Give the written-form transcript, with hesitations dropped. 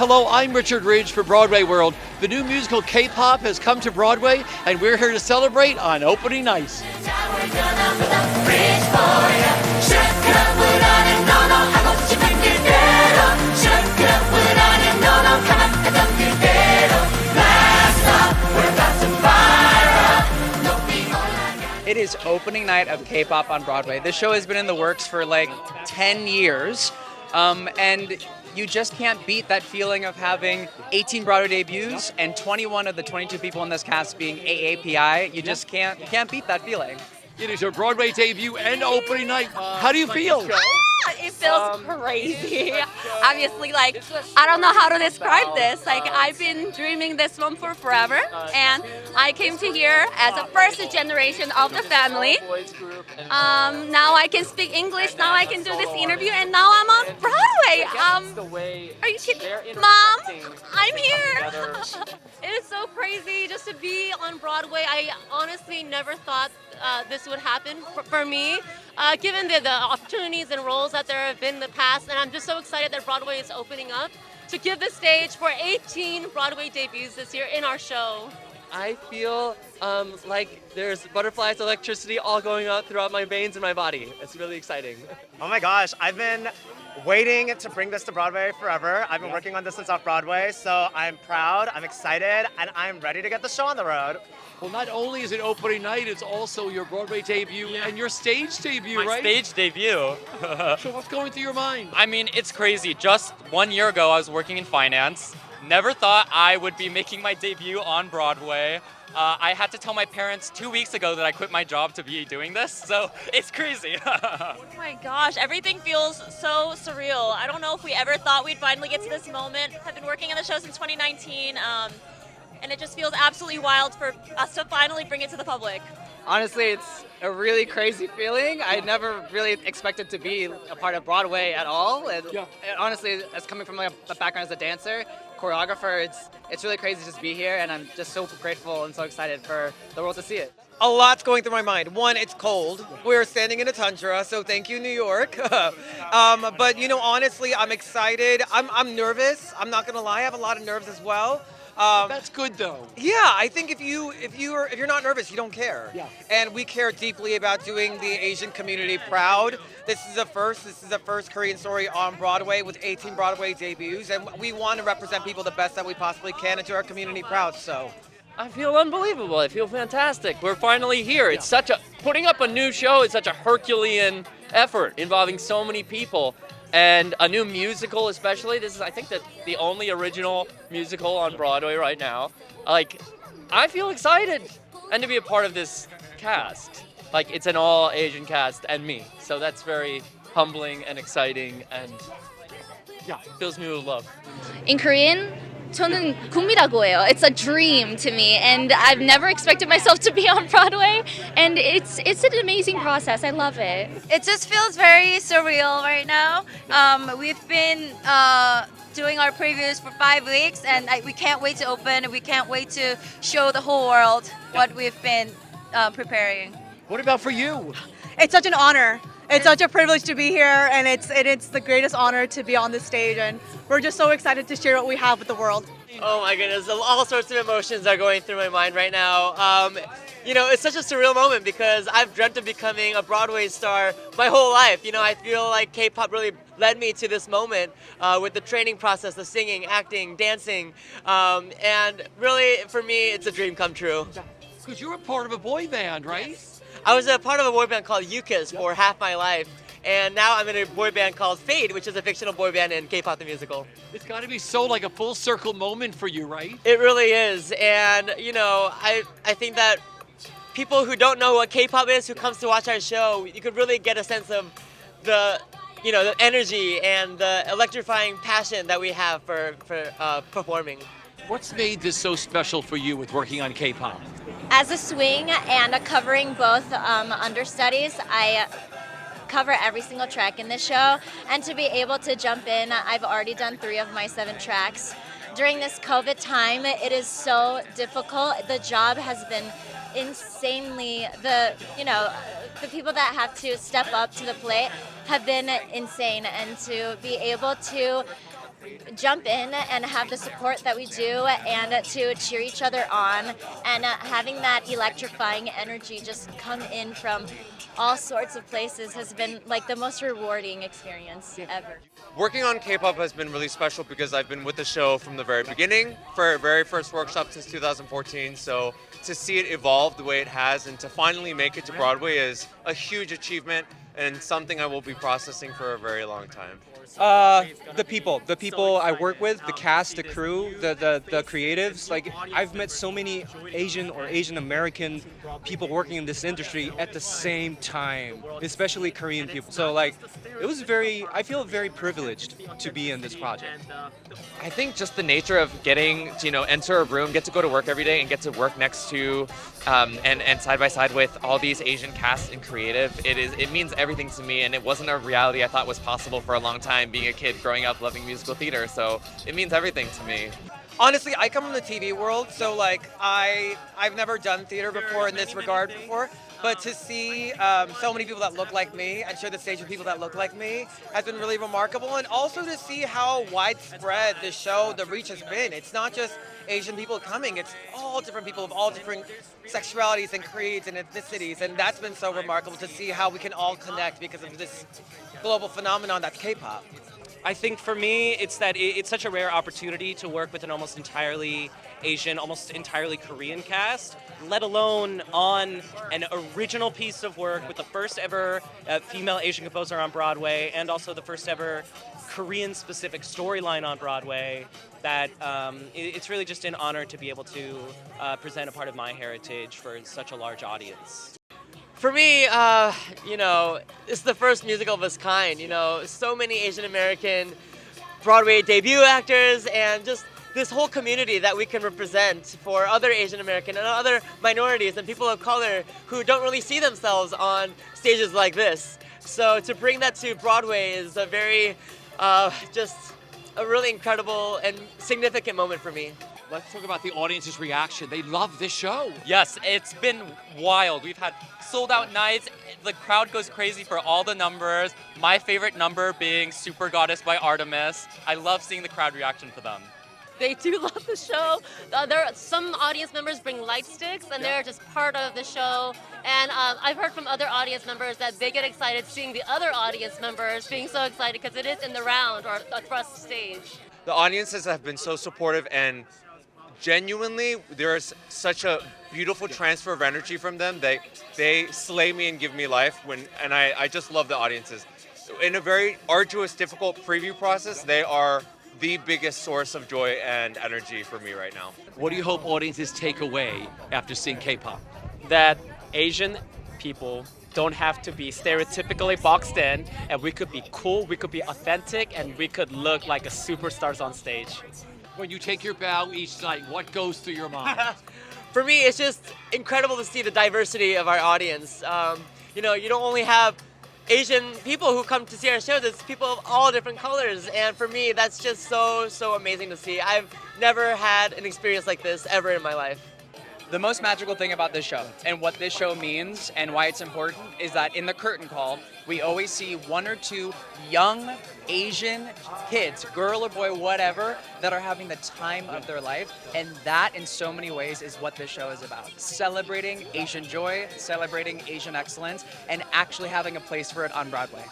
Hello, I'm Richard Ridge for Broadway World. The new musical K-pop has come to Broadway, and we're here to celebrate on opening night. It is opening night of K-pop on Broadway. This show has been in the works for like 10 years, and you just can't beat that feeling of having 18 Broadway debuts and 21 of the 22 people in this cast being AAPI. You just can't beat that feeling. It is your Broadway debut and opening night. How do you feel? It feels crazy. Obviously, I don't know how to describe this. I've been dreaming this one for forever, and I came to here as a first generation of the family. Now I can speak English, now I can do this interview, and now I'm on Broadway. Are you kidding? Mom, I'm here. It is so crazy just to be on Broadway. I honestly never thought this would happen for me, given the opportunities and roles that there have been in the past, and I'm just so excited that Broadway is opening up to give the stage for 18 Broadway debuts this year in our show. I feel like there's butterflies, electricity all going out throughout my veins and my body. It's really exciting. Oh my gosh, I've been waiting to bring this to Broadway forever. I've been working on this since off-Broadway, so I'm proud, I'm excited, and I'm ready to get the show on the road. Well, not only is it opening night, it's also your Broadway debut and your stage debut, My right? stage debut. So what's going through your mind? I mean, it's crazy. Just 1 year ago, I was working in finance. Never thought I would be making my debut on Broadway. I had to tell my parents 2 weeks ago that I quit my job to be doing this, so it's crazy. Oh my gosh, everything feels so surreal. I don't know if we ever thought we'd finally get to this moment. I've been working on the show since 2019, and it just feels absolutely wild for us to finally bring it to the public. Honestly, it's a really crazy feeling. I never really expected to be a part of Broadway at all. And honestly, as coming from a background as a dancer, choreographer, it's really crazy to just be here, and I'm just so grateful and so excited for the world to see it. A lot's going through my mind. One, it's cold. We're standing in a tundra, so thank you, New York. But honestly, I'm excited. I'm nervous. I'm not gonna lie. I have a lot of nerves as well. That's good, though. Yeah, I think if you're not nervous, you don't care. Yeah. And we care deeply about doing the Asian community proud. This is a first. This is the first Korean story on Broadway with 18 Broadway debuts, and we want to represent people the best that we possibly can and do our community proud. So. I feel unbelievable. I feel fantastic. We're finally here. It's putting up a new show is such a Herculean effort involving so many people. And a new musical especially. This is, I think, the only original musical on Broadway right now. I feel excited. And to be a part of this cast. It's an all Asian cast and me. So that's very humbling and exciting and fills me with love. In Korean, 저는 꿈이라고 해요. It's a dream to me, and I've never expected myself to be on Broadway, and it's an amazing process. I love it. It just feels very surreal right now. We've been doing our previews for 5 weeks, and we can't wait to open, and we can't wait to show the whole world what we've been preparing. What about for you? It's such an honor. It's such a privilege to be here, and it's the greatest honor to be on this stage, and we're just so excited to share what we have with the world. Oh my goodness, all sorts of emotions are going through my mind right now. It's such a surreal moment because I've dreamt of becoming a Broadway star my whole life. I feel like K-pop really led me to this moment with the training process of singing, acting, dancing, and really, for me, it's a dream come true. Because you were part of a boy band, right? I was a part of a boy band called Yukis for half my life, and now I'm in a boy band called Fade, which is a fictional boy band in K-pop the musical. It's got to be so like a full circle moment for you, right? It really is, and I think that people who don't know what K-pop is, who comes to watch our show, you could really get a sense of the energy and the electrifying passion that we have for performing. What's made this so special for you with working on K-pop? As a swing and covering both understudies, I cover every single track in this show, and to be able to jump in, I've already done 3 of my 7 tracks. During this COVID time, it is so difficult. The job has been insanely, the people that have to step up to the plate have been insane, and to be able to jump in and have the support that we do and to cheer each other on and having that electrifying energy just come in from all sorts of places has been like the most rewarding experience ever. Working on K-pop has been really special because I've been with the show from the very beginning, for our very first workshop since 2014. So to see it evolve the way it has and to finally make it to Broadway is a huge achievement and something I will be processing for a very long time. The people I work with, the cast, the crew, the creatives. Like, I've met so many Asian or Asian American people working in this industry at the same time, especially Korean people. So like, I feel very privileged to be in this project. I think just the nature of getting to, enter a room, get to go to work every day and get to work next to and side by side with all these Asian cast and creative, it means everything to me, and it wasn't a reality I thought was possible for a long time being a kid growing up loving musical theater, so it means everything to me. Honestly, I come from the TV world, so like I've never done theater before in this regard before, but to see so many people that look like me and share the stage with people that look like me has been really remarkable, and also to see how widespread the show, the reach has been. It's not just Asian people coming, it's all different people of all different sexualities and creeds and ethnicities, and that's been so remarkable to see how we can all connect because of this global phenomenon that's K-pop. I think for me, it's that it's such a rare opportunity to work with an almost entirely Asian, almost entirely Korean cast, let alone on an original piece of work with the first ever female Asian composer on Broadway and also the first ever Korean-specific storyline on Broadway. That it's really just an honor to be able to present a part of my heritage for such a large audience. For me, it's the first musical of its kind. So many Asian American Broadway debut actors and just this whole community that we can represent for other Asian American and other minorities and people of color who don't really see themselves on stages like this. So to bring that to Broadway is a very, just a really incredible and significant moment for me. Let's talk about the audience's reaction. They love this show. Yes, it's been wild. We've had sold out nights. The crowd goes crazy for all the numbers. My favorite number being Super Goddess by Artemis. I love seeing the crowd reaction for them. They do love the show. Some audience members bring light sticks, and they're just part of the show. And I've heard from other audience members that they get excited seeing the other audience members being so excited because it is in the round or across the stage. The audiences have been so supportive, and genuinely, there's such a beautiful transfer of energy from them. They slay me and give me life, and I just love the audiences. In a very arduous, difficult preview process, they are the biggest source of joy and energy for me right now. What do you hope audiences take away after seeing K-pop? That Asian people don't have to be stereotypically boxed in, and we could be cool, we could be authentic, and we could look like a superstars on stage. When you take your bow each night, what goes through your mind? For me, it's just incredible to see the diversity of our audience. You don't only have Asian people who come to see our shows, it's people of all different colors. And for me, that's just so amazing to see. I've never had an experience like this ever in my life. The most magical thing about this show and what this show means and why it's important is that in the curtain call, we always see one or two young Asian kids, girl or boy, whatever, that are having the time of their life. And that, in so many ways, is what this show is about. Celebrating Asian joy, celebrating Asian excellence, and actually having a place for it on Broadway.